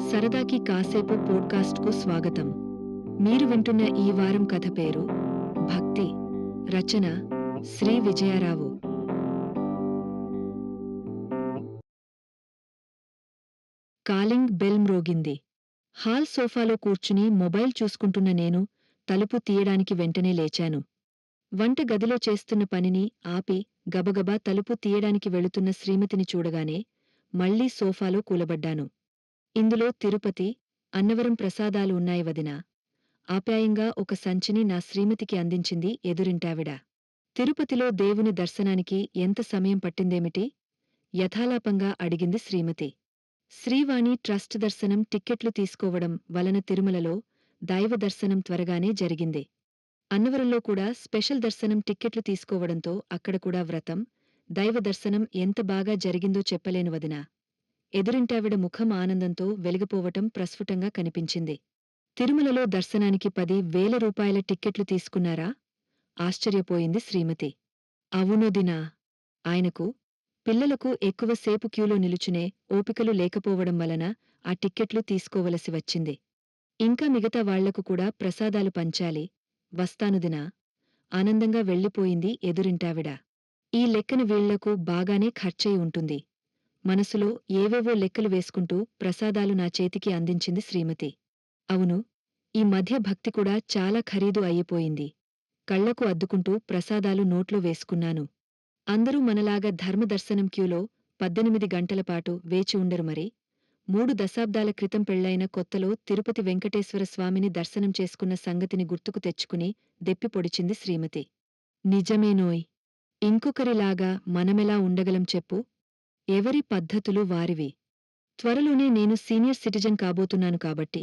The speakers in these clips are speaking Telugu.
సరదాకి కాసేపు పోడ్కాస్ట్కు స్వాగతం. మీరు వింటున్న ఈ వారం కథ పేరు భక్తి. రచన శ్రీ విజయారావు. కాలింగ్ బెల్ మ్రోగింది. హాల్ సోఫాలో కూర్చుని మొబైల్ చూసుకుంటున్న నేను తలుపు తీయడానికి వెంటనే లేచాను. వంట గదిలో చేస్తున్న పనిని ఆపి గబగబా తలుపు తీయడానికి వెళుతున్న శ్రీమతిని చూడగానే మళ్లీ సోఫాలో కూలబడ్డాను. ఇందులో తిరుపతి, అన్నవరం ప్రసాదాలు ఉన్నాయి వదినా. ఆప్యాయంగా ఒక సంచిని నా శ్రీమతికి అందించింది ఎదురింటావిడ. తిరుపతిలో దేవుని దర్శనానికి ఎంత సమయం పట్టిందేమిటి? యథాలాపంగా అడిగింది శ్రీమతి. శ్రీవాణి ట్రస్ట్ దర్శనం టిక్కెట్లు తీసుకోవడం వలన తిరుమలలో దైవ దర్శనం త్వరగానే జరిగింది. అన్నవరంలో కూడా స్పెషల్ దర్శనం టిక్కెట్లు తీసుకోవడంతో అక్కడ కూడా వ్రతం, దైవ దర్శనం ఎంత బాగా జరిగిందో చెప్పలేను వదినా. ఎదురింటావిడ ముఖం ఆనందంతో వెలిగిపోవటం ప్రస్ఫుటంగా కనిపించింది. తిరుమలలో దర్శనానికి 10,000 రూపాయల టిక్కెట్లు తీసుకున్నారా? ఆశ్చర్యపోయింది శ్రీమతి. అవునొదినా. ఆయనకు, పిల్లలకు ఎక్కువసేపు క్యూలో నిలుచునే ఓపికలు లేకపోవడం వలన ఆ టిక్కెట్లు తీసుకోవలసి వచ్చింది. ఇంకా మిగతా వాళ్లకు కూడా ప్రసాదాలు పంచాలి. వస్తానుదినా. ఆనందంగా వెళ్ళిపోయింది ఎదురింటావిడ. ఈ లెక్కన వీళ్లకు బాగానే ఖర్చయి ఉంటుంది. మనసులో ఏవేవో లెక్కలు వేసుకుంటూ ప్రసాదాలు నా చేతికి అందించింది శ్రీమతి. అవును, ఈ మధ్య భక్తి కూడా చాలా ఖరీదు అయ్యిపోయింది. కళ్లకు అద్దుకుంటూ ప్రసాదాలు నోట్లో వేసుకున్నాను. అందరూ మనలాగా ధర్మదర్శనం క్యూలో 18 గంటలపాటు వేచి ఉండరు మరి. 3 దశాబ్దాల క్రితం పెళ్లైన కొత్తలో తిరుపతి వెంకటేశ్వర స్వామిని దర్శనం చేసుకున్న సంగతిని గుర్తుకు తెచ్చుకుని దెప్పి పొడిచింది శ్రీమతి. నిజమేనోయ్. ఇంకొకరిలాగా మనమెలా ఉండగలం చెప్పు? ఎవరి పద్ధతులు వారివి. త్వరలోనే నేను సీనియర్ సిటిజన్ కాబోతున్నాను కాబట్టి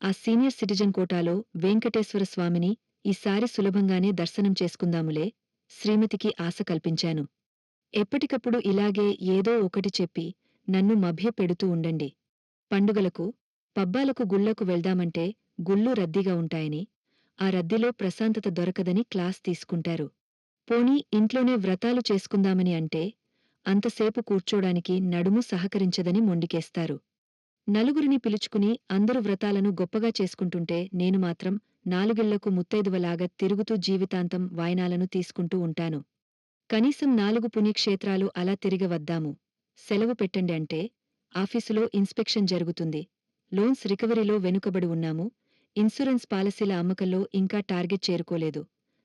ఆ సీనియర్ సిటిజన్ కోటాలో వెంకటేశ్వర స్వామిని ఈసారి సులభంగానే దర్శనం చేసుకుందాములే. శ్రీమతికి ఆశ కల్పించాను. ఎప్పటికప్పుడు ఇలాగే ఏదో ఒకటి చెప్పి నన్ను మభ్యపెడుతూ ఉండండి. పండుగలకు, పబ్బాలకు గుళ్లకు వెళ్దామంటే గుళ్ళు రద్దీగా ఉంటాయని, ఆ రద్దీలో ప్రశాంతత దొరకదని క్లాస్ తీసుకుంటారు. పోనీ ఇంట్లోనే వ్రతాలు చేసుకుందామని అంటే అంతసేపు కూర్చోడానికి నడుము సహకరించదని మొండికేస్తారు. నలుగురిని పిలుచుకుని అందరు వ్రతాలను గొప్పగా చేసుకుంటుంటే నేను మాత్రం నాలుగిళ్లకు ముత్తైదువలాగా తిరుగుతూ జీవితాంతం వాయనాలను తీసుకుంటూ ఉంటాను. కనీసం 4 పుణ్యక్షేత్రాలు అలా తిరిగవద్దాము. సెలవు పెట్టండి అంటే ఆఫీసులో ఇన్స్పెక్షన్ జరుగుతుంది. లోన్స్ రికవరీలో వెనుకబడి ఉన్నాము. ఇన్సూరెన్స్ పాలసీల అమ్మకంలో ఇంకా టార్గెట్ చేరుకోలేదు.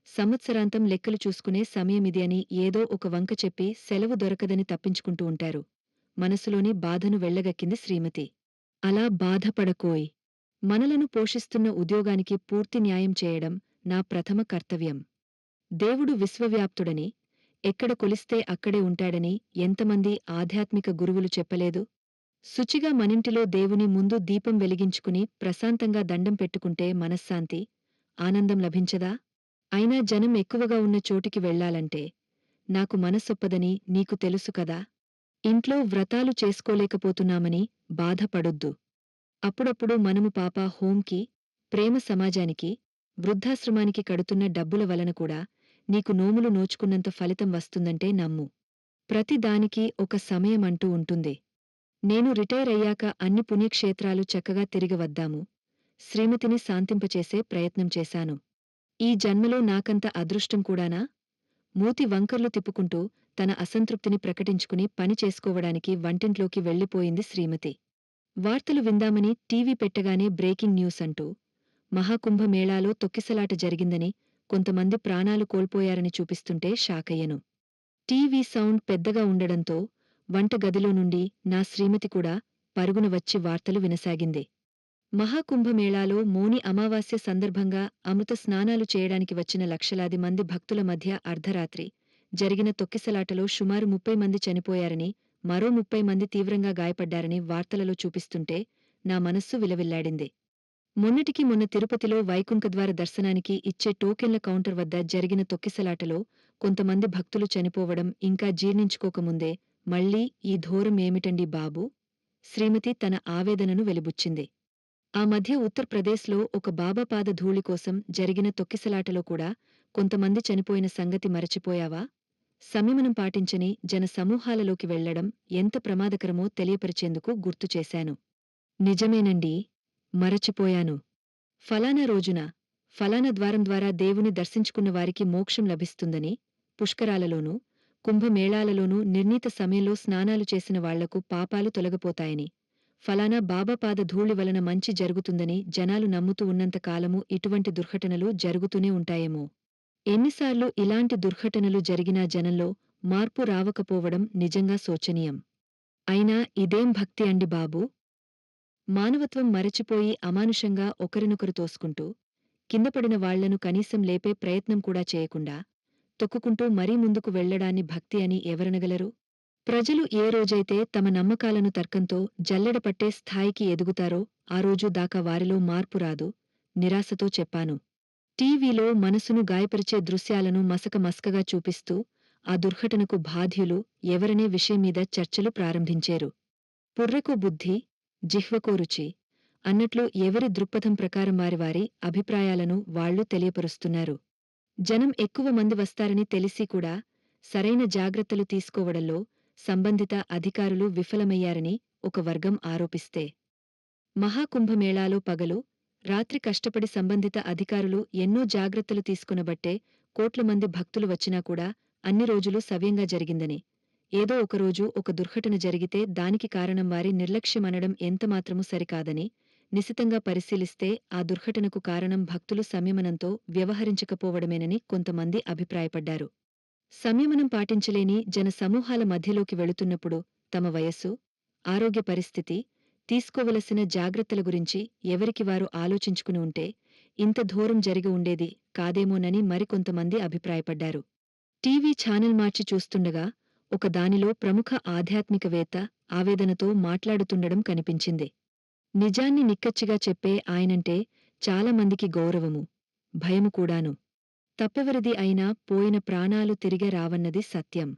సంవత్సరాంతం లెక్కలు చూసుకునే సమయమిది అని ఏదో ఒక వంక చెప్పి సెలవు దొరకదని తప్పించుకుంటూ ఉంటారు. మనసులోని బాధను వెళ్లగక్కింది శ్రీమతి. అలా బాధపడకోయ్. మనలను పోషిస్తున్న ఉద్యోగానికి పూర్తి న్యాయం చేయడం నా ప్రథమ కర్తవ్యం. దేవుడు విశ్వవ్యాప్తుడని, ఎక్కడ కొలిస్తే అక్కడే ఉంటాడని ఎంతమంది ఆధ్యాత్మిక గురువులు చెప్పలేదు? శుచిగా మనింటిలో దేవుని ముందు దీపం వెలిగించుకుని ప్రశాంతంగా దండం పెట్టుకుంటే మనశ్శాంతి, ఆనందం లభించదా? అయినా జనం ఎక్కువగా ఉన్న చోటికి వెళ్లాలంటే నాకు మనసొప్పదని నీకు తెలుసు కదా. ఇంట్లో వ్రతాలు చేసుకోలేకపోతున్నామని బాధపడొద్దు. అప్పుడప్పుడు మనము పాప హోంకి, ప్రేమ సమాజానికి, వృద్ధాశ్రమానికి కడుతున్న డబ్బుల వలన కూడా నీకు నోములు నోచుకున్నంత ఫలితం వస్తుందంటే నమ్ము. ప్రతి దానికి ఒక సమయమంటూ ఉంటుంది. నేను రిటైర్ అయ్యాక అన్ని పుణ్యక్షేత్రాలు చక్కగా తిరిగి వద్దాము. శ్రీమతిని శాంతింపచేసే ప్రయత్నం చేశాను. ఈ జన్మలో నాకంత అదృష్టం కూడానా? మూతి వంకర్లు తిప్పుకుంటూ తన అసంతృప్తిని ప్రకటించుకుని పని చేసుకోవడానికి వంటింట్లోకి వెళ్లిపోయింది శ్రీమతి. వార్తలు విందామని టీవీ పెట్టగానే బ్రేకింగ్ న్యూస్ అంటూ మహాకుంభమేళాలో తొక్కిసలాట జరిగిందని, కొంతమంది ప్రాణాలు కోల్పోయారని చూపిస్తుంటే షాకయ్యను. టీవీ సౌండ్ పెద్దగా ఉండడంతో వంటగదిలో నుండి నా శ్రీమతి కూడా పరుగున వచ్చి వార్తలు వినసాగింది. మహాకుంభమేళాలో మోని అమావాస్య సందర్భంగా అమృత స్నానాలు చేయడానికి వచ్చిన లక్షలాది మంది భక్తుల మధ్య అర్ధరాత్రి జరిగిన తొక్కిసలాటలో సుమారు 30 మంది చనిపోయారని, మరో 30 మంది తీవ్రంగా గాయపడ్డారని వార్తలలో చూపిస్తుంటే నా మనస్సు విలవిల్లాడింది. మొన్నటికి మొన్న తిరుపతిలో వైకుంఠద్వార దర్శనానికి ఇచ్చే టోకెన్ల కౌంటర్ వద్ద జరిగిన తొక్కిసలాటలో కొంతమంది భక్తులు చనిపోవడం ఇంకా జీర్ణించుకోకముందే మళ్లీ ఈ ధోరం ఏమిటండి బాబూ? శ్రీమతి తన ఆవేదనను వెలిబుచ్చింది. ఆ మధ్య ఉత్తరప్రదేశ్లో ఒక బాబా పాద ధూళి కోసం జరిగిన తొక్కిసలాటలో కూడా కొంతమంది చనిపోయిన సంగతి మరచిపోయావా? సంయమనం పాటించని జన సమూహాలలోకి వెళ్లడం ఎంత ప్రమాదకరమో తెలియపరిచేందుకు గుర్తుచేశాను. నిజమేనండి. మరచిపోయాను. ఫలానా రోజున, ఫలానా ద్వారం ద్వారా దేవుని దర్శించుకున్న వారికి మోక్షం లభిస్తుందని, పుష్కరాలలోనూ, కుంభమేళాలలోనూ నిర్ణీత సమయంలో స్నానాలు చేసిన వాళ్లకు పాపాలు తొలగిపోతాయని, ఫలానా బాబా పాద ధూళి వలన మంచి జరుగుతుందని జనాలు నమ్ముతూ ఉన్నంత కాలమూ ఇటువంటి దుర్ఘటనలు జరుగుతూనే ఉంటాయేమో. ఎన్నిసార్లు ఇలాంటి దుర్ఘటనలు జరిగినా జనంలో మార్పు రావకపోవడం నిజంగా శోచనీయం. అయినా ఇదేం భక్తి అండి బాబూ! మానవత్వం మరచిపోయి అమానుషంగా ఒకరినొకరు తోసుకుంటూ, కిందపడిన వాళ్లను కనీసం లేపే ప్రయత్నం కూడా చేయకుండా, తొక్కుకుంటూ మరీ ముందుకు వెళ్లడాన్ని భక్తి అని ఎవరనగలరు? ప్రజలు ఏ రోజైతే తమ నమ్మకాలను తర్కంతో జల్లెడపట్టే స్థాయికి ఎదుగుతారో ఆ రోజు దాకా వారిలో మార్పు రాదు. నిరాశతో చెప్పాను. టీవీలో మనసును గాయపరిచే దృశ్యాలను మసకమస్కగా చూపిస్తూ, ఆ దుర్ఘటనకు బాధ్యులు ఎవరనే విషయం మీద చర్చలు ప్రారంభించేరు. పుర్రెకో బుద్ధి, జిహ్వకో రుచి అన్నట్లు ఎవరి దృక్పథం ప్రకారం వారి అభిప్రాయాలను వాళ్లు తెలియపరుస్తున్నారు. జనం ఎక్కువ మంది వస్తారని తెలిసి కూడా సరైన జాగ్రత్తలు తీసుకోవడంలో సంబంధిత అధికారులు విఫలమయ్యారని ఒక వర్గం ఆరోపిస్తే, మహాకుంభమేళాలో పగలు, రాత్రి కష్టపడి సంబంధిత అధికారులు ఎన్నో జాగ్రత్తలు తీసుకునబట్టే కోట్ల మంది భక్తులు వచ్చినా కూడా అన్ని రోజులు సవ్యంగా జరిగిందని, ఏదో ఒకరోజు ఒక దుర్ఘటన జరిగితే దానికి కారణం వారి నిర్లక్ష్యమనడం ఎంతమాత్రమూ సరికాదని, నిశితంగా పరిశీలిస్తే ఆ దుర్ఘటనకు కారణం భక్తులు సంయమనంతో వ్యవహరించకపోవడమేనని కొంతమంది అభిప్రాయపడ్డారు. సంయమనం పాటించలేని జనసమూహాల మధ్యలోకి వెళుతున్నప్పుడు తమ వయస్సు, ఆరోగ్య పరిస్థితి, తీసుకోవలసిన జాగ్రత్తల గురించి ఎవరికి వారు ఆలోచించుకుని ఉంటే ఇంత ఘోరం జరిగి ఉండేది కాదేమోనని మరికొంతమంది అభిప్రాయపడ్డారు. టీవీ ఛానల్ మార్చి చూస్తుండగా ఒక దానిలో ప్రముఖ ఆధ్యాత్మికవేత్త ఆవేదనతో మాట్లాడుతుండడం కనిపించింది. నిజాన్ని నిక్కచ్చిగా చెప్పే ఆయనంటే చాలామందికి గౌరవము, భయము కూడాను. తప్పెవరిది అయినా పోయిన ప్రాణాలు తిరిగే రావన్నది సత్యం.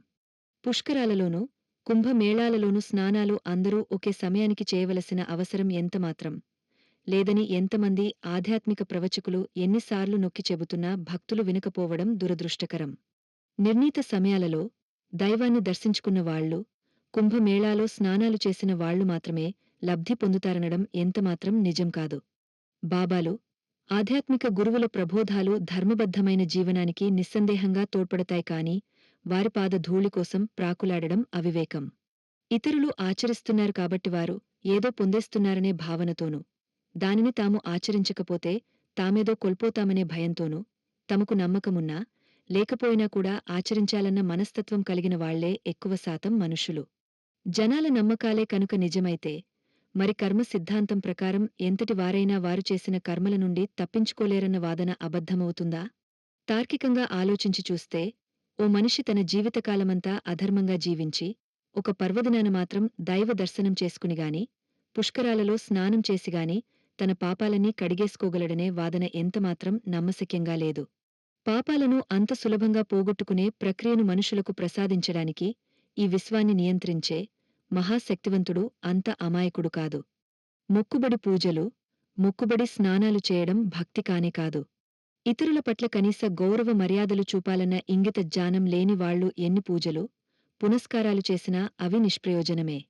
పుష్కరాలలోనూ, కుంభమేళాలలోనూ స్నానాలు అందరూ ఒకే సమయానికి చేయవలసిన అవసరం ఎంతమాత్రం లేదని ఎంతమంది ఆధ్యాత్మిక ప్రవచకులు ఎన్నిసార్లు నొక్కి చెబుతున్నా భక్తులు వినకపోవడం దురదృష్టకరం. నిర్ణీత సమయాలలో దైవాన్ని దర్శించుకున్న వాళ్లు, కుంభమేళాలో స్నానాలు చేసిన వాళ్లు మాత్రమే లబ్ధి పొందుతారనడం ఎంతమాత్రం నిజం కాదు. బాబాలు, ఆధ్యాత్మిక గురువుల ప్రబోధాలు ధర్మబద్ధమైన జీవనానికి నిస్సందేహంగా తోడ్పడతాయి కాని వారి పాద ధూళి కోసం ప్రాకులాడడం అవివేకం. ఇతరులు ఆచరిస్తున్నారు కాబట్టి వారు ఏదో పొందేస్తున్నారనే భావనతోనూ, దానిని తాము ఆచరించకపోతే తామేదో కోల్పోతామనే భయంతోనూ, తమకు నమ్మకమున్నా లేకపోయినా కూడా ఆచరించాలన్న మనస్తత్వం కలిగిన వాళ్లే ఎక్కువ శాతం మనుషులు. జనాల నమ్మకాలే కనుక నిజమైతే మరి కర్మ సిద్ధాంతం ప్రకారం ఎంతటి వారైనా వారు చేసిన కర్మల నుండి తప్పించుకోలేరన్న వాదన అబద్ధమవుతుందా? తార్కికంగా ఆలోచించి చూస్తే ఓ మనిషి తన జీవితకాలమంతా అధర్మంగా జీవించి ఒక పర్వదినాన మాత్రం దైవ దర్శనం చేసుకునిగాని, పుష్కరాలలో స్నానం చేసిగాని తన పాపాలన్నీ కడిగేసుకోగలడనే వాదన ఎంతమాత్రం నమ్మశక్యంగా లేదు. పాపాలను అంత సులభంగా పోగొట్టుకునే ప్రక్రియను మనుషులకు ప్రసాదించడానికి ఈ విశ్వాన్ని నియంత్రించే మహాశక్తివంతుడు అంత అమాయకుడు కాదు. మొక్కుబడి పూజలు, మొక్కుబడి స్నానాలు చేయడం భక్తి కానే కాదు. ఇతరుల పట్ల కనీస గౌరవ మర్యాదలు చూపాలన్న ఇంగిత జ్ఞానం లేని వాళ్లు ఎన్ని పూజలు, పునస్కారాలు చేసినా అవి నిష్ప్రయోజనమే.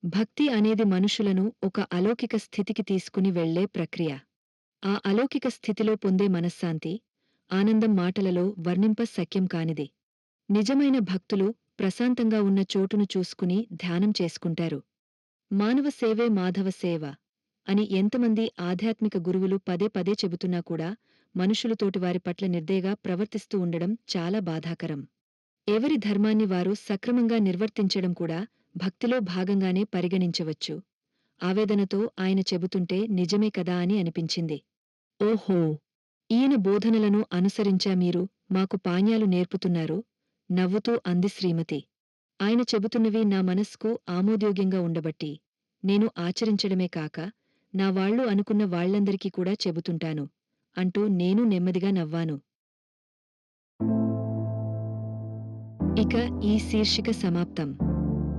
భక్తి అనేది మనుషులను ఒక అలౌకిక స్థితికి తీసుకుని వెళ్లే ప్రక్రియ. ఆ అలౌకిక స్థితిలో పొందే మనశ్శాంతి, ఆనందం మాటలలో వర్ణింప శక్యం కానిది. నిజమైన భక్తులు ప్రశాంతంగా ఉన్న చోటును చూసుకుని ధ్యానం చేసుకుంటారు. మానవ సేవే మాధవ సేవ అని ఎంతమంది ఆధ్యాత్మిక గురువులు పదే పదే చెబుతున్నా కూడా మనుషులు తోటివారి పట్ల నిర్దయగా ప్రవర్తిస్తూ ఉండడం చాలా బాధాకరం. ఎవరి ధర్మాన్ని వారు సక్రమంగా నిర్వర్తించడం కూడా భక్తిలో భాగంగానే పరిగణించవచ్చు. ఆవేదనతో ఆయన చెబుతుంటే నిజమే కదా అని అనిపించింది. ఓహో, ఈయన బోధనలను అనుసరించా మీరు మాకు పాణ్యాలు నేర్పుతున్నారు? నవ్వుతూ అంది శ్రీమతి. ఆయన చెబుతున్నవి నా మనస్సుకు ఆమోదయోగ్యంగా ఉండబట్టి నేను ఆచరించడమే కాక నా వాళ్లు అనుకున్న వాళ్లందరికీ కూడా చెబుతుంటాను అంటూ నేను నెమ్మదిగా నవ్వాను. ఇక ఈ శీర్షిక సమాప్తం.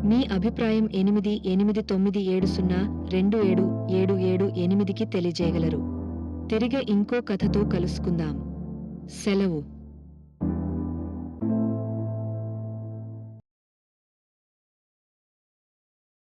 మీ అభిప్రాయం 889702777778కి తెలియజేయగలరు. తిరిగి ఇంకో కథతో కలుసుకుందాం. సెలవు.